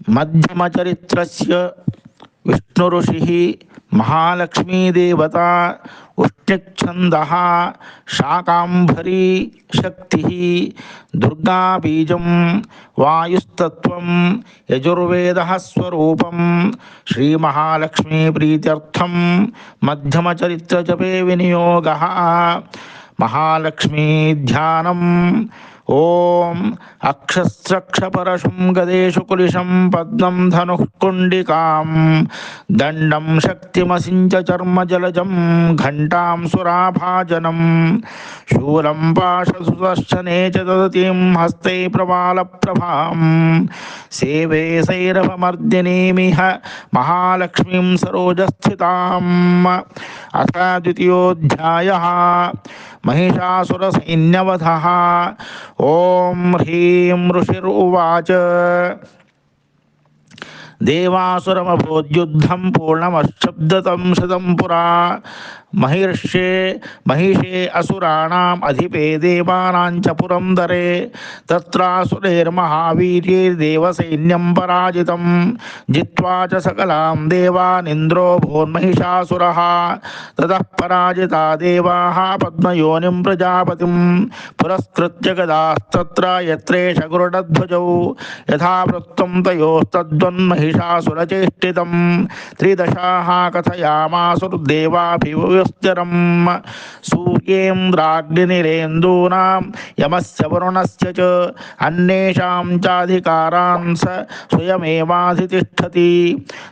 मध्यमचरित्रस्य विष्णुऋषिः महालक्ष्मीदेवता उष्णिच्छन्दः शाकाम्भरी शक्तिः दुर्गाबीजं वायुस्तत्त्वं यजुर्वेदः स्वरूपं श्रीमहालक्ष्मीप्रीत्यर्थं मध्यमचरित्रजपे विनियोगः। महालक्ष्मीध्यानम्। ओम अक्षस्रक्षपरशुं गदेषु कुलिशं पद्मं धनुः कुण्डिकां दण्डं शक्तिमसिञ्च चर्मजलजं घण्टां सुराभाजनं शूलं पाशसुदर्शने च ददतीं हस्ते प्रवालप्रभां सेवे सैरभमर्दिनीमिह महालक्ष्मीं सरोजस्थिताम्। अथ द्वितीयोऽध्यायः। महिषासुरसैन्यवधः। ओम ह्रीं ऋषिरुवाच देवासुरमभूद्युद्धं पूर्णमशब्दतं शतं पुरा महिषे असुराणाम् अधिपे देवानां च पुरन्दरे तत्रासुरैर्महावीर्यैर्देवसैन्यं पराजितं जित्वा च सकलां देवानिन्द्रो भून्महिषासुरः। ततः पराजिता देवाः पद्मयोनिं प्रजापतिं पुरस्कृत्य गदास्तत्र यत्रेष गरुडध्वजौ यथा वृत्तं तयोस्तद्वन्महिषासुरचेष्टितं त्रिदशाः कथयामासुर्देवाभिवस्तिरम् सूर्येन्द्राग्निरेन्दूनां यमस्य वरुणस्य च अन्येषां चाधिकारान् स स्वयमेवाधितिष्ठति।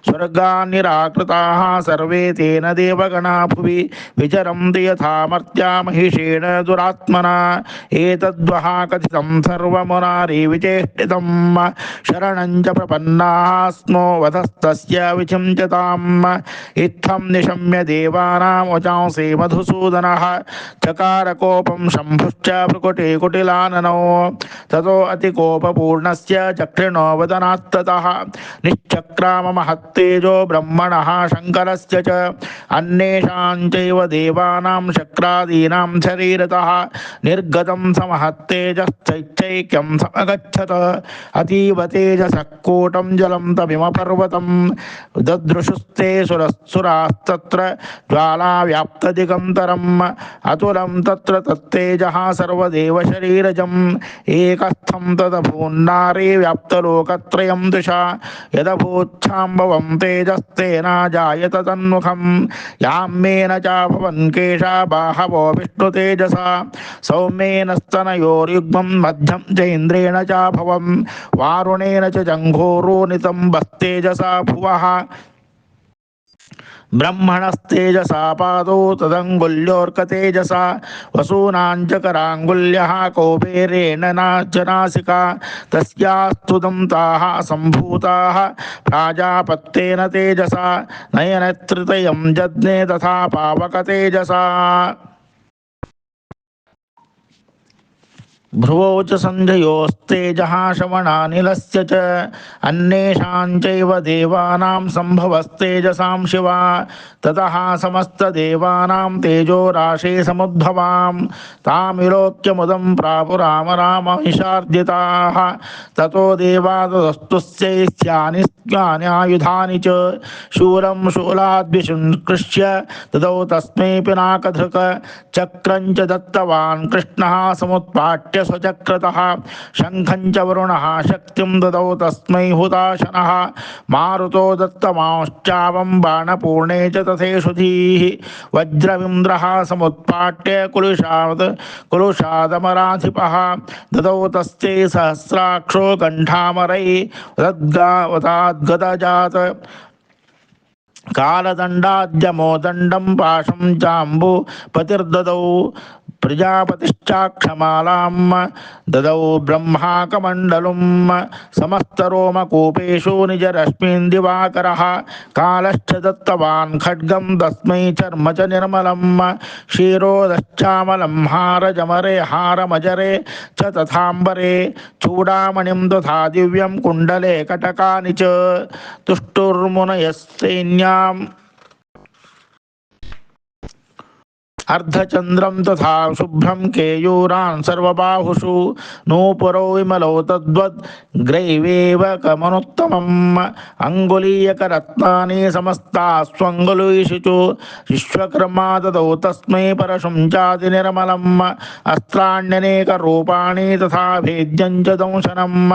स्वर्गान् निराकृताः सर्वे तेन देवगणा भुवि विचरन्ति यथा मर्त्या महिषेण दुरात्मना एतद्वः कथितं सर्वमुरारिविचेष्टितं शरणं च प्रपन्नाः स्मो वधस्तस्य विचिन्त्यताम्। इत्थं निशम्य देवानां वचांसि मधुसूदनः चकार कोपं शम्भुश्च भ्रुकुटे कुटिलाननौ ततो अतिकोपपूर्णस्य चक्रिणो वदनात्ततः निश्चक्राम महत्तेजो ब्रह्मणः शङ्करस्य च अन्येषां चैव देवानां शक्रादीनां शरीरतः निर्गतं समहत्तेजश्चैक्यं समगच्छत। अतीव तेजसः कूटं जलं तमिमपर्वतं ददृशुस्ते सुरास्तत्र ज्वालाव्याप्तदिगन्तरम् अतुलं तत्र तत्तेजः सर्वदेवशरीरजम् एकस्थं तदभून्नारे व्याप्तलोकत्रयं दृशा यदभूच्छाम्भवं तेजस्तेना जायत तन्मुखं याम्येन चाभवन् केशा बाहवो विष्णुतेजसा सौम्येन स्तनयोर्युग्मं मध्यं च इन्द्रेण चाभवं वारुणेन च जङ्घोरोनितं बस्तेजसा भुवः ब्रह्मणस्तेजसा पादौ तदङ्गुल्योऽर्कतेजसा वसूनां च कराङ्गुल्यः कौबेरेण नासिका तस्यास्तु दन्ताः सम्भूताः प्राजापत्येन तेजसा नयनत्रितयं जज्ञे तथा पावकतेजसा। भ्रुवौ च सन्ध्ययोस्तेजः श्रवणानिलस्य च अन्येषां चैव देवानां सम्भवस्तेजसां शिवा ततः समस्तदेवानां तेजो राशे समुद्भवां तामिलोक्यमुदं प्रापुराम रामहिषार्दिताः। ततो देवादस्तुस्यैस्यानि शूलं शूलाद्विशुष्कृष्य ददौ तस्मै पिनाकधृक् चक्रं च दत्तवान् कृष्णः समुत्पाट्य स्वचक्रतः शङ्खं च वरुणः शक्तिं ददौ तस्मै हुताशनः मारुतो दत्तमांश्चावं बाणपूर्णे च तथेषुधीः वज्रमिन्द्रः समुत्पाट्य कुलुषादमराधिपः ददौ तस्यै सहस्राक्षो कण्ठामरैः कालदण्डाद्यमो दण्डं पाशं चाम्बुपतिर्ददौ प्रजापतिश्चाक्षमालां ददौ ब्रह्माकमण्डलुं समस्तरोमकूपेषु निजरश्मीन् दिवाकरः कालश्च दत्तवान् खड्गं तस्मै चर्म च निर्मलं क्षीरोदश्चामलं हारमजरे च तथाम्बरे चूडामणिं तथा दिव्यं कुण्डले कटकानि च तुष्टुर्मुनयस्सैन्याम् अर्धचन्द्रं तथा शुभ्रं केयूरान् सर्वबाहुषु नूपुरो विमलौ तद्वद् ग्रैवेव कमनुत्तमम् अङ्गुलीयकरत्नानि समस्तास्त्वङ्गुलीषु च विश्वकर्मा ददौ तस्मै परशुं चातिनिर्मलम् अस्त्राण्यनेकरूपाणि तथा भेद्यं च दंशनम्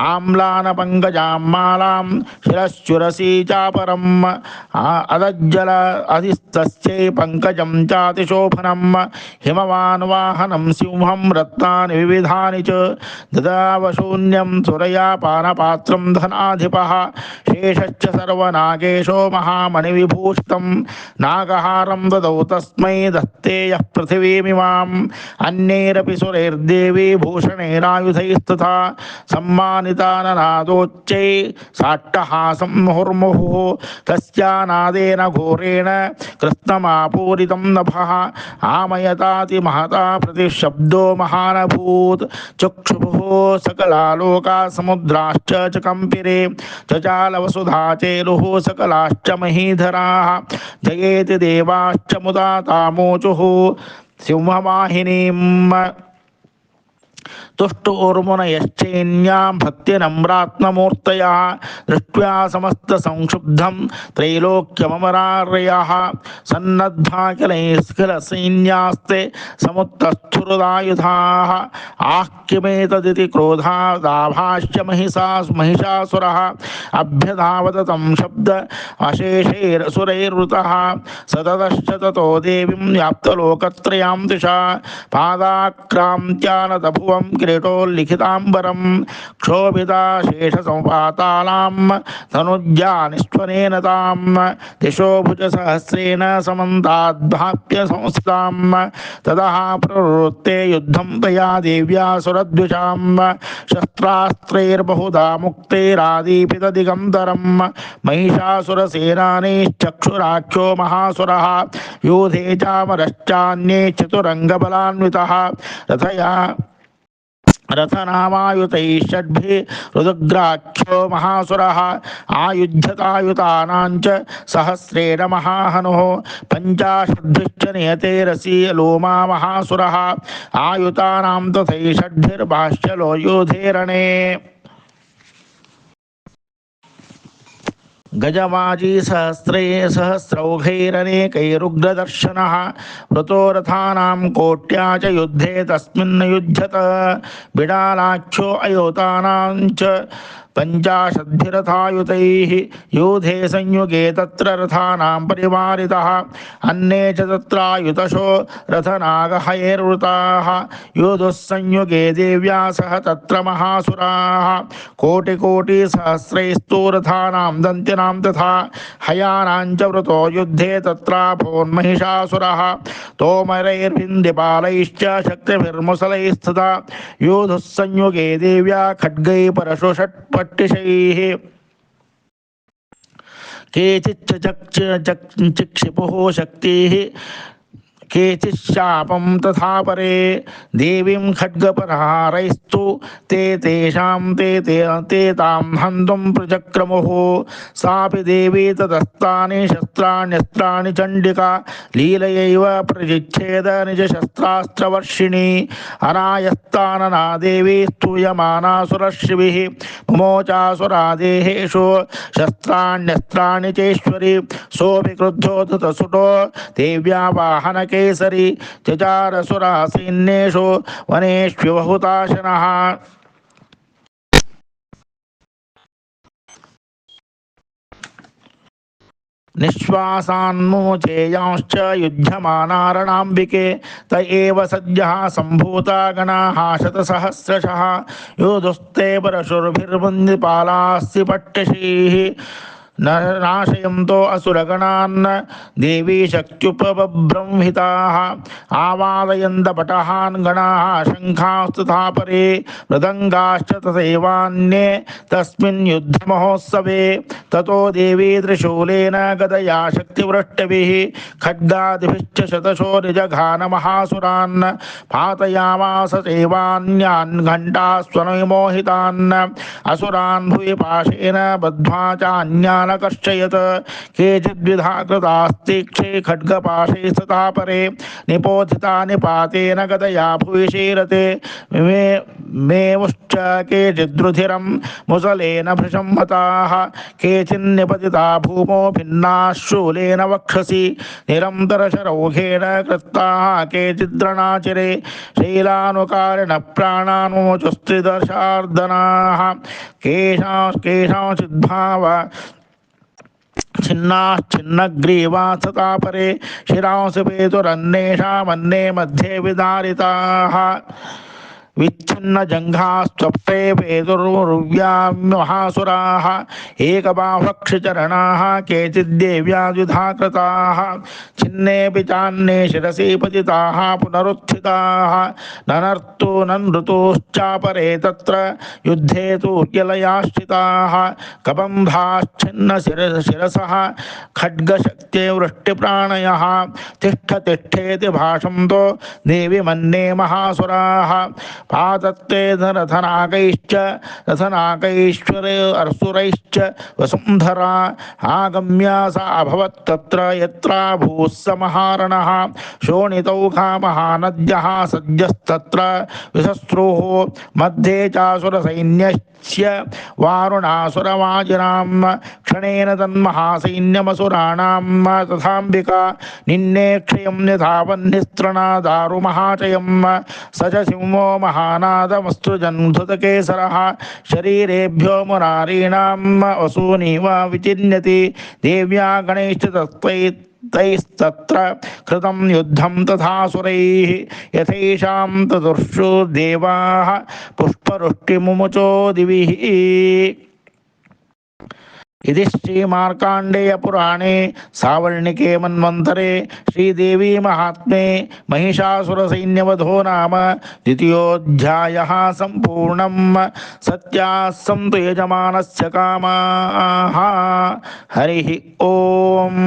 आम्लानपङ्कजां मालां शिरश्चुरसी चापरम् अदज्जल अधिस्तस्यै पङ्कजं चातिशोभनम् हिमवान् वाहनं सिंहं रत्नानि विविधानि च ददावशून्यं सुरया पानपात्रं धनाधिपः शेषश्च सर्वनागेशो महामणिविभूषितं नागहारं ददौ तस्मै दत्तेयः पृथिवीमिमाम् अन्यैरपि सुरैर्देवी भूषणैरायुधैस्तथा सम्मानिताननादोच्चै साट्टहासं मुहुर्मुहुः तस्यानादेन घोरेण कृत्स्नमापूरितं नभः आमयताति महता प्रतिशब्दो महानभूत् चक्षुः सकलालोका समुद्राश्च च कंपिरे चचालवसुधाचेरुः सकलाश्च महीधराः जयेति देवाश्च मुदा तामोचुः सिंहवाहिनीम् तुष्टुर्मुनयश्चैन्यां भक्तिनम्रात्ममूर्तयः दृष्ट्वा समस्तसंक्षुब्धं त्रैलोक्यममरार्यः सन्नद्धाखिलैस्खिलसैन्यास्ते समुत्तस्थुरुदायुधाः आह्किमेतदिति क्रोधादाभाष्य महिषासुरः अभ्यधावत तं शब्द अशेषैरसुरैर्वृतः सततश्च ततो देवीं व्याप्तलोकत्रयां दिशा पादाक्रान्त्यानतभुवं किरीटोल्लिखिताम्बरं क्षोभिता शेषसंपातालां तनुज्या निष्ठ्वनेन तां दिशो भुजसहस्रेण समन्ताद्भाप्य संस्थितां ततः प्रवृत्ते युद्धं तया देव्या सुरद्विषां शस्त्रास्त्रैर्बहुधा मुक्तैरादीपितदिगन्तरं महिषासुरसेनानीश्चक्षुराख्यो महासुरः यूधे चामरश्चान्ये चतुरङ्गबलान्वितः रथया रथनामायुतैः षड्भिः रुद्राख्यो महासुरः आयुध्यतायुतानां च सहस्रेण महाहनुः पञ्चाशद्भिश्च नियतेरसि लोमा महासुरः आयुतानां तथैः षड्भिर्भाष्यलो यूधे रणे गजवाजी सहस्रौघैरनेकैरुग्रदर्शनः वृतो रथानां कोट्या च युद्धे तस्मिन् युध्यत बिडालाख्यो अयोतानां च पञ्चाशद्भिरथायुतैः यूधे संयुगे तत्र रथानां परिवारितः अन्ये च तत्रायुतशो रथनागहयैर्वृताः यूधुस्संयुगे देव्या सह तत्र महासुराः कोटिकोटिसहस्रैस्तु रथानां दन्तिनां तथा हयानां च वृतो युद्धे तत्राभोन्महिषासुरः तोमरैर्भिन्दिपालैश्च शक्तिभिर्मुसलैस्तथा यूधुस्संयुगे देव्या खड्गै परशु षट्पट्टिशैः केचिच्च चिक्षिपुः शक्तिः केचिशापं तथा परे देवीं खड्गप्रहारैस्तु ते तां हन्तुं प्रचक्रमुः सापि देवी ततस्तानि शस्त्राण्यस्त्राणि चण्डिका लीलयैव प्रजिच्छेद निजशस्त्रास्त्रवर्षिणी अनायस्तानना देवी स्तूयमानासुरश्रिभिः मुमोचासुरा देहेषु शस्त्राण्यस्त्राणि चेश्वरी सोऽपि क्रुद्धो धृतसुतो देव्या वाहनके केसरी चचारसुरासीन्येषु वनेष्व्यवहुताशनः निःश्वासान्मोचेयांश्च युध्यमानारणाम्बिके त एव सद्यः सम्भूता गणाः शतसहस्रशः योधुस्ते परशुर्भिर्वन्दिपालास्ति पट्टशीः नाशयन्तो असुरगणान् देवी शक्त्युपब्रंहिताः आवादयन्तपटहान् गणाः शङ्खास्तथा परे मृदङ्गाश्च तथैवान्ये तस्मिन् युद्धमहोत्सवे ततो देवी त्रिशूलेन गदया शक्तिवृष्टिभिः खड्गादिभिश्च शतशो निजघानमहासुरान् पातयामास चैवान्यान् घण्टास्वनविमोहितान् असुरान् भुवि पाशेन बद्ध्वा चान्यान् मनकर्षयत् केचिद्विधा कृतास्तीक्षे खड्गपाशे स्थिता परे निपोथिता निपातेन गदया भुविशीरते मे मेमुश्च केचिद्रुधिरं मुसलेन भृशं हताः केचिन्निपतिता भूमो भिन्नाः शूलेन वक्षसि निरन्तरशरौघेन कृताः केचिद्रणाचिरे शैलानुकारिण प्राणानोचुस्त्रिदशार्दनाः केषांचिद्भाव छिन्नाश्छिन्नग्रीवा सता परे शिरांसि पेतुरन्येषामन्ये मध्ये विदारिताः विच्छिन्न जंघास्त्वप्ते पेतुर्व्यां महासुराः एकबाह्वक्षचरणाः केचिद्देव्या द्विधा कृताः छिन्नेऽपि चान्ये शिरसि पतिताः पुनरुत्थिताः ननर्तु ननृतुश्चापरे तत्र युद्धे तु यलयाश्चिताः कबन्धाश्छिन्न शिरसः खड्गशक्ते वृष्टिप्राणयः तिष्ठ तिष्ठेति भाषन्तो देवि मन्ये महासुराः पातत्ते रथनाकैश्च रथनाकैश्वरसुरैश्च वसुन्धरा आगम्य सा अभवत् तत्र यत्राभूः समहारणः शोणितौघा महानद्यः सद्यस्तत्र विशस्त्रुः मध्ये चासुरसैन्यस्य वारुणासुरवाजिनां क्षणेन तन्महासैन्यमसुराणां तथाम्बिका निन्ने क्षयं यथावह्निस्त्रणा दारुमहाचयं स च सिंहो महानादमस्तुजन्धुतकेसरः शरीरेभ्यो मुरारीणां वसूनिव विचिन्यति देव्या गणैश्च तैस्तत्र कृतं युद्धं तथासुरैः यथैषां तदुर्षु देवाः पुष्पवृष्टिमुमुचो दिविः। इति श्रीमार्काण्डेय पुराणे सावर्णिके मन्वन्तरे श्रीदेवी महात्म्ये महिषासुरसैन्यवधो नाम द्वितीयोऽध्यायः सम्पूर्णम्। सत्याः सन्तु यजमानस्य कामाः। हरिः ओम्।